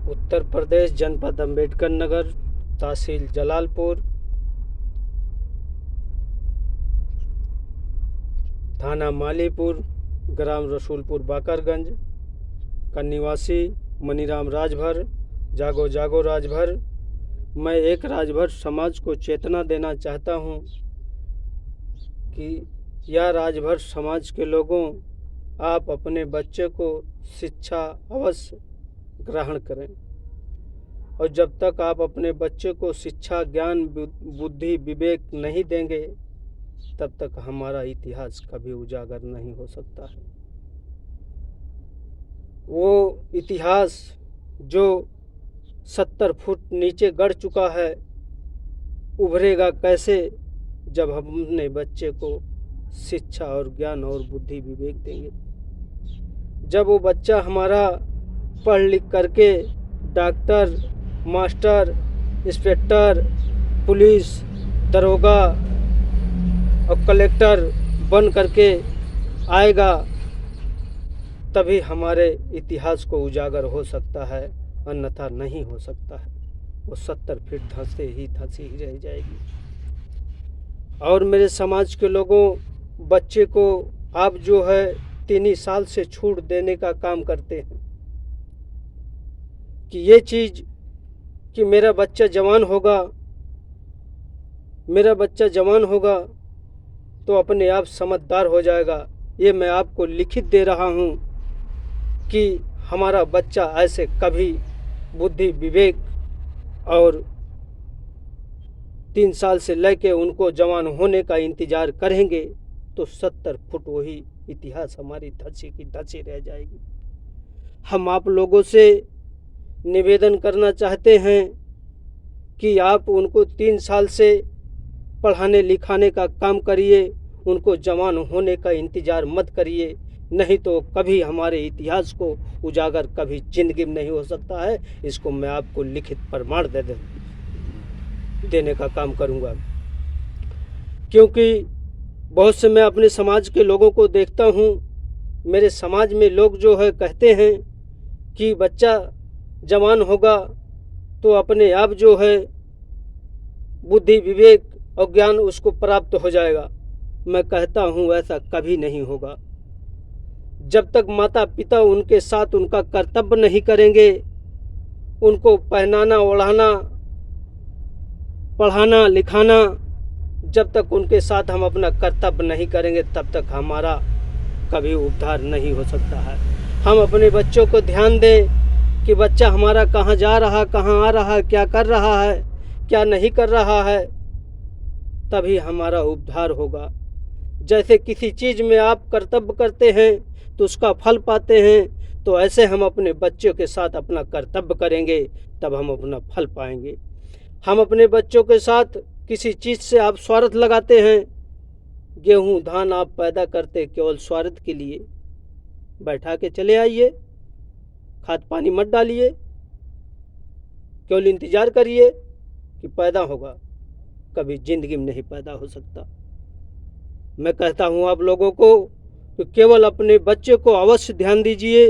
उत्तर प्रदेश, जनपद अम्बेडकर नगर, तहसील जलालपुर, थाना मालीपुर, ग्राम रसूलपुर बाकरगंज का निवासी मनीराम राजभर। जागो जागो राजभर। मैं एक राजभर समाज को चेतना देना चाहता हूँ कि या राजभर समाज के लोगों, आप अपने बच्चे को शिक्षा अवश्य ग्रहण करें, और जब तक आप अपने बच्चे को शिक्षा, ज्ञान, बुद्धि, विवेक नहीं देंगे, तब तक हमारा इतिहास कभी उजागर नहीं हो सकता है। वो इतिहास जो 70 फुट नीचे गड़ चुका है, उभरेगा कैसे जब हम अपने बच्चे को शिक्षा और ज्ञान और बुद्धि विवेक देंगे। जब वो बच्चा हमारा पढ़ लिख करके डॉक्टर, मास्टर, इंस्पेक्टर, पुलिस, दरोगा और कलेक्टर बन करके आएगा, तभी हमारे इतिहास को उजागर हो सकता है, अन्यथा नहीं हो सकता है। वो 70 फीट धंसी ही रह जाएगी। और मेरे समाज के लोगों, बच्चे को आप जो है 3 ही साल से छूट देने का काम करते हैं कि ये चीज़ कि मेरा बच्चा जवान होगा तो अपने आप समझदार हो जाएगा। ये मैं आपको लिखित दे रहा हूँ कि हमारा बच्चा ऐसे कभी बुद्धि, विवेक और 3 साल से लेके उनको जवान होने का इंतज़ार करेंगे तो 70 फुट वही इतिहास हमारी धंसी की धंसी रह जाएगी। हम आप लोगों से निवेदन करना चाहते हैं कि आप उनको 3 साल से पढ़ाने लिखाने का काम करिए, उनको जवान होने का इंतज़ार मत करिए, नहीं तो कभी हमारे इतिहास को उजागर कभी जिंदगी में नहीं हो सकता है। इसको मैं आपको लिखित प्रमाण देने का काम करूंगा, क्योंकि बहुत से मैं अपने समाज के लोगों को देखता हूं। मेरे समाज में लोग जो है कहते हैं कि बच्चा जवान होगा तो अपने आप जो है बुद्धि, विवेक और ज्ञान उसको प्राप्त हो जाएगा। मैं कहता हूँ ऐसा कभी नहीं होगा। जब तक माता पिता उनके साथ उनका कर्तव्य नहीं करेंगे, उनको पहनाना, ओढ़ाना, पढ़ाना, लिखाना, जब तक उनके साथ हम अपना कर्तव्य नहीं करेंगे, तब तक हमारा कभी उद्धार नहीं हो सकता है। हम अपने बच्चों को ध्यान दें कि बच्चा हमारा कहाँ जा रहा, कहाँ आ रहा है, क्या कर रहा है, क्या नहीं कर रहा है, तभी हमारा उद्धार होगा। जैसे किसी चीज़ में आप कर्तव्य करते हैं तो उसका फल पाते हैं, तो ऐसे हम अपने बच्चों के साथ अपना कर्तव्य करेंगे, तब हम अपना फल पाएंगे। हम अपने बच्चों के साथ किसी चीज़ से आप स्वार्थ लगाते हैं, गेहूँ धान आप पैदा करते केवल स्वार्थ के लिए, बैठा के चले आइए, खाद पानी मत डालिए, केवल इंतज़ार करिए कि पैदा होगा, कभी ज़िंदगी में नहीं पैदा हो सकता। मैं कहता हूँ आप लोगों को कि केवल अपने बच्चे को अवश्य ध्यान दीजिए।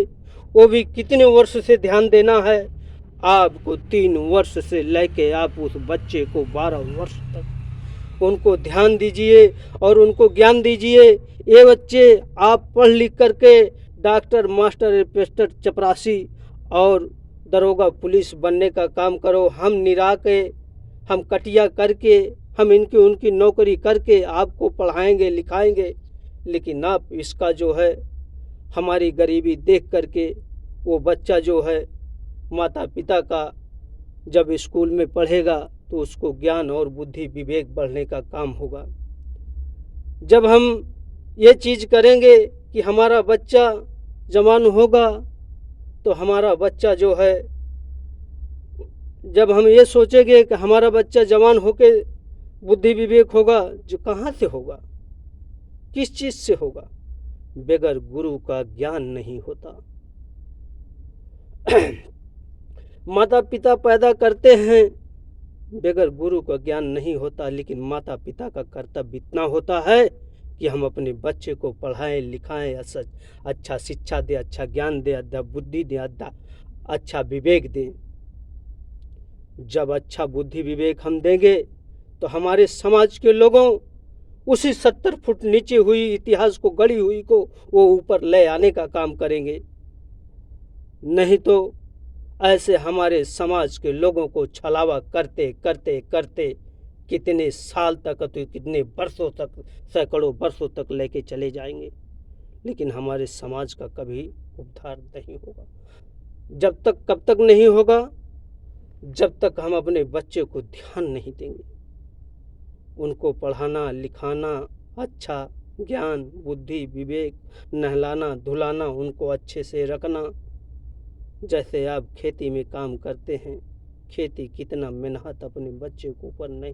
वो भी कितने वर्ष से ध्यान देना है आपको? 3 वर्ष से लेके आप उस बच्चे को 12 वर्ष तक उनको ध्यान दीजिए और उनको ज्ञान दीजिए। ये बच्चे आप पढ़ लिख करके डॉक्टर, मास्टर, इंस्पेक्टर, चपरासी और दरोगा, पुलिस बनने का काम करो। हम निरा के, हम कटिया करके, हम इनकी उनकी नौकरी करके आपको पढ़ाएंगे लिखाएंगे, लेकिन आप इसका जो है हमारी गरीबी देख करके वो बच्चा जो है माता पिता का जब स्कूल में पढ़ेगा तो उसको ज्ञान और बुद्धि, विवेक बढ़ने का काम होगा। जब हम ये चीज़ करेंगे कि हमारा बच्चा जवान होगा, तो हमारा बच्चा जो है, जब हम ये सोचेंगे कि हमारा बच्चा जवान होके बुद्धि विवेक होगा, जो कहाँ से होगा, किस चीज़ से होगा? बगैर गुरु का ज्ञान नहीं होता। माता पिता पैदा करते हैं, बगैर गुरु का ज्ञान नहीं होता, लेकिन माता पिता का कर्तव्य इतना होता है कि हम अपने बच्चे को पढ़ाएं लिखाएं, अच्छा शिक्षा दें, अच्छा ज्ञान दें, अच्छा बुद्धि दें, अच्छा विवेक दें। जब अच्छा बुद्धि विवेक हम देंगे तो हमारे समाज के लोगों उसी 70 फुट नीचे हुई इतिहास को, गड़ी हुई को वो ऊपर ले आने का काम करेंगे। नहीं तो ऐसे हमारे समाज के लोगों को छलावा करते करते करते कितने साल तक, तो कितने वर्षों तक, सैकड़ों वर्षों तक लेके चले जाएंगे, लेकिन हमारे समाज का कभी उद्धार नहीं होगा। जब तक, कब तक नहीं होगा? जब तक हम अपने बच्चे को ध्यान नहीं देंगे। उनको पढ़ाना लिखाना, अच्छा ज्ञान बुद्धि विवेक, नहलाना धुलाना, उनको अच्छे से रखना। जैसे आप खेती में काम करते हैं, खेती कितना मेहनत अपने बच्चे को ऊपर नहीं,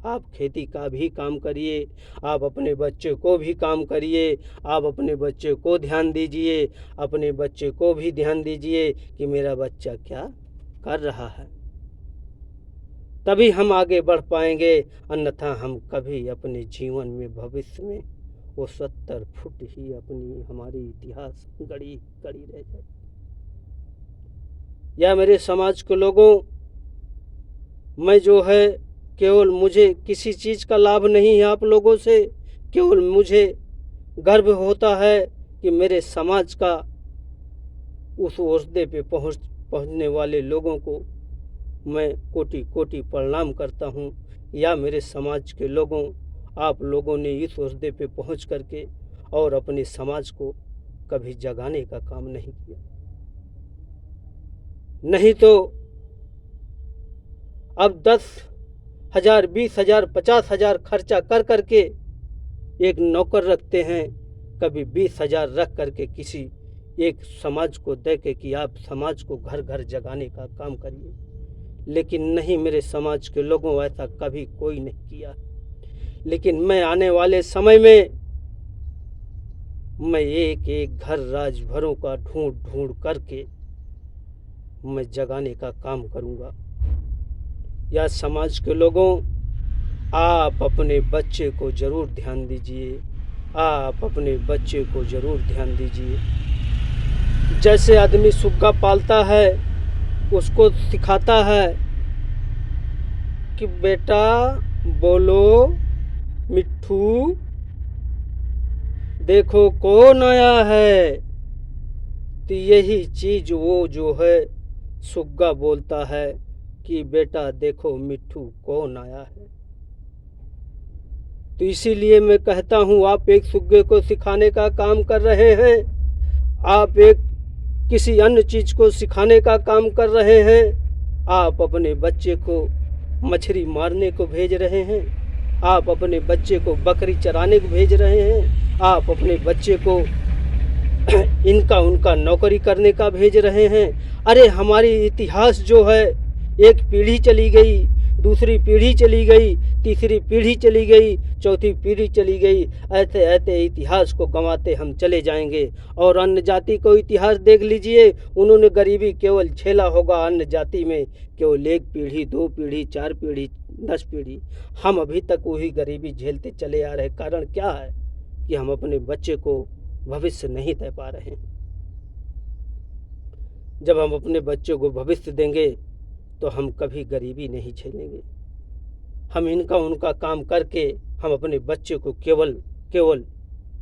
आप खेती का भी काम करिए, आप अपने बच्चे को भी काम करिए, आप अपने बच्चे को ध्यान दीजिए, अपने बच्चे को भी ध्यान दीजिए कि मेरा बच्चा क्या कर रहा है। तभी हम आगे बढ़ पाएंगे, अन्यथा हम कभी अपने जीवन में, भविष्य में वो 70 फुट ही अपनी हमारी इतिहास गड़ी गड़ी रह जाए। या मेरे समाज के लोगों, मैं जो है केवल, मुझे किसी चीज़ का लाभ नहीं है आप लोगों से, केवल मुझे गर्व होता है कि मेरे समाज का उस ओहदे पे पहुंचने वाले लोगों को मैं कोटि कोटि प्रणाम करता हूं। या मेरे समाज के लोगों, आप लोगों ने इस ओहदे पे पहुंच करके और अपने समाज को कभी जगाने का काम नहीं किया। नहीं तो अब 10,000 20,000 50,000 खर्चा कर करके एक नौकर रखते हैं, कभी 20,000 रख करके किसी एक समाज को दे के कि आप समाज को घर घर जगाने का काम करिए। लेकिन नहीं, मेरे समाज के लोगों, ऐसा कभी कोई नहीं किया। लेकिन मैं आने वाले समय में मैं एक एक घर राजभरों का ढूंढ ढूंढ करके मैं जगाने का काम करूंगा। या समाज के लोगों, आप अपने बच्चे को ज़रूर ध्यान दीजिए, आप अपने बच्चे को ज़रूर ध्यान दीजिए। जैसे आदमी सुग्गा पालता है, उसको सिखाता है कि बेटा बोलो मिट्ठू, देखो कौन आया है, तो यही चीज़ वो जो है सुग्गा बोलता है कि बेटा देखो मिट्ठू कौन आया है। तो इसीलिए मैं कहता हूँ, आप एक सुग्गे को सिखाने का काम कर रहे हैं, आप एक किसी अन्य चीज़ को सिखाने का काम कर रहे हैं, आप अपने बच्चे को मछली मारने को भेज रहे हैं, आप अपने बच्चे को बकरी चराने को भेज रहे हैं, आप अपने बच्चे को इनका उनका नौकरी करने का भेज रहे हैं। अरे हमारी इतिहास जो है, एक पीढ़ी चली गई, दूसरी पीढ़ी चली गई, तीसरी पीढ़ी चली गई, चौथी पीढ़ी चली गई, ऐसे ऐसे इतिहास को गंवाते हम चले जाएंगे। और अन्य जाति को इतिहास देख लीजिए, उन्होंने गरीबी केवल झेला होगा अन्य जाति में, केवल 1 पीढ़ी 2 पीढ़ी 4 पीढ़ी 10 पीढ़ी। हम अभी तक वही गरीबी झेलते चले आ रहे। कारण क्या है कि हम अपने बच्चे को भविष्य नहीं दे पा रहे हैं। जब हम अपने बच्चों को भविष्य देंगे तो हम कभी गरीबी नहीं झेलेंगे। हम इनका उनका काम करके हम अपने बच्चे को केवल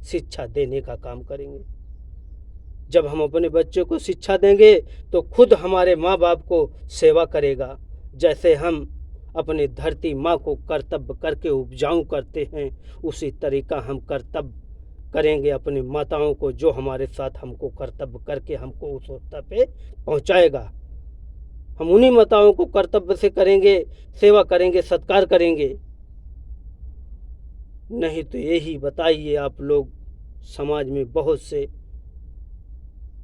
शिक्षा देने का काम करेंगे। जब हम अपने बच्चे को शिक्षा देंगे तो खुद हमारे माँ बाप को सेवा करेगा। जैसे हम अपने धरती माँ को कर्तव्य करके उपजाऊ करते हैं, उसी तरीका हम कर्तव्य करेंगे अपनी माताओं को, जो हमारे साथ हमको कर्तव्य करके हमको उस स्तर पे पहुँचाएगा। हम उन्हीं माताओं को कर्तव्य से करेंगे, सेवा करेंगे, सत्कार करेंगे। नहीं तो यही बताइए, आप लोग समाज में बहुत से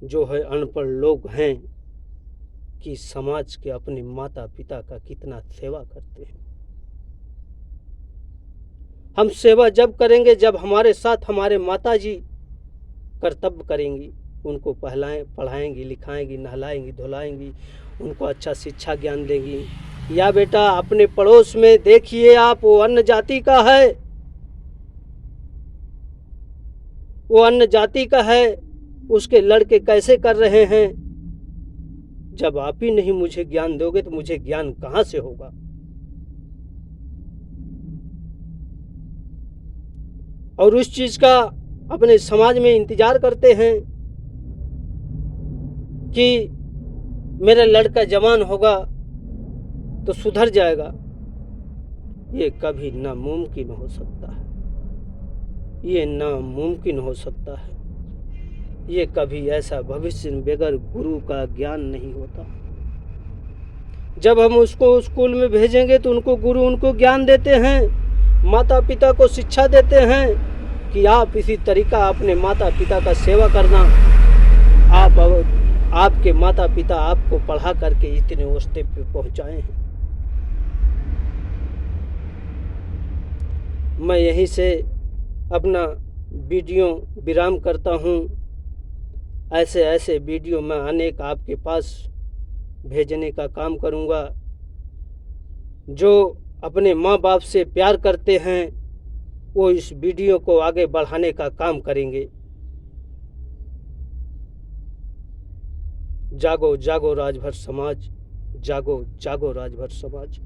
जो है अनपढ़ लोग हैं कि समाज के अपने माता पिता का कितना सेवा करते हैं। हम सेवा जब करेंगे जब हमारे साथ हमारे माता जी कर्तव्य करेंगी, उनको पढ़ाएंगी लिखाएंगी, नहलाएंगी धुलाएंगी, उनको अच्छा शिक्षा ज्ञान देंगी। या बेटा अपने पड़ोस में देखिए आप, वो अन्य जाति का है, वो अन्य जाति का है, उसके लड़के कैसे कर रहे हैं। जब आप ही नहीं मुझे ज्ञान दोगे तो मुझे ज्ञान कहाँ से होगा। और उस चीज का अपने समाज में इंतजार करते हैं कि मेरा लड़का जवान होगा तो सुधर जाएगा। ये कभी नामुमकिन हो सकता है, ये नामुमकिन हो सकता है। ये कभी ऐसा भविष्य बगैर गुरु का ज्ञान नहीं होता। जब हम उसको स्कूल में भेजेंगे तो उनको गुरु उनको ज्ञान देते हैं, माता पिता को शिक्षा देते हैं कि आप इसी तरीका अपने माता पिता का सेवा करना। आपके माता पिता आपको पढ़ा करके इतने ओस्ते पे पहुंचाए हैं। मैं यहीं से अपना वीडियो विराम करता हूं। ऐसे ऐसे वीडियो मैं अनेक आपके पास भेजने का काम करूंगा। जो अपने माँ बाप से प्यार करते हैं वो इस वीडियो को आगे बढ़ाने का काम करेंगे। जागो जागो राजभर समाज, जागो जागो राजभर समाज।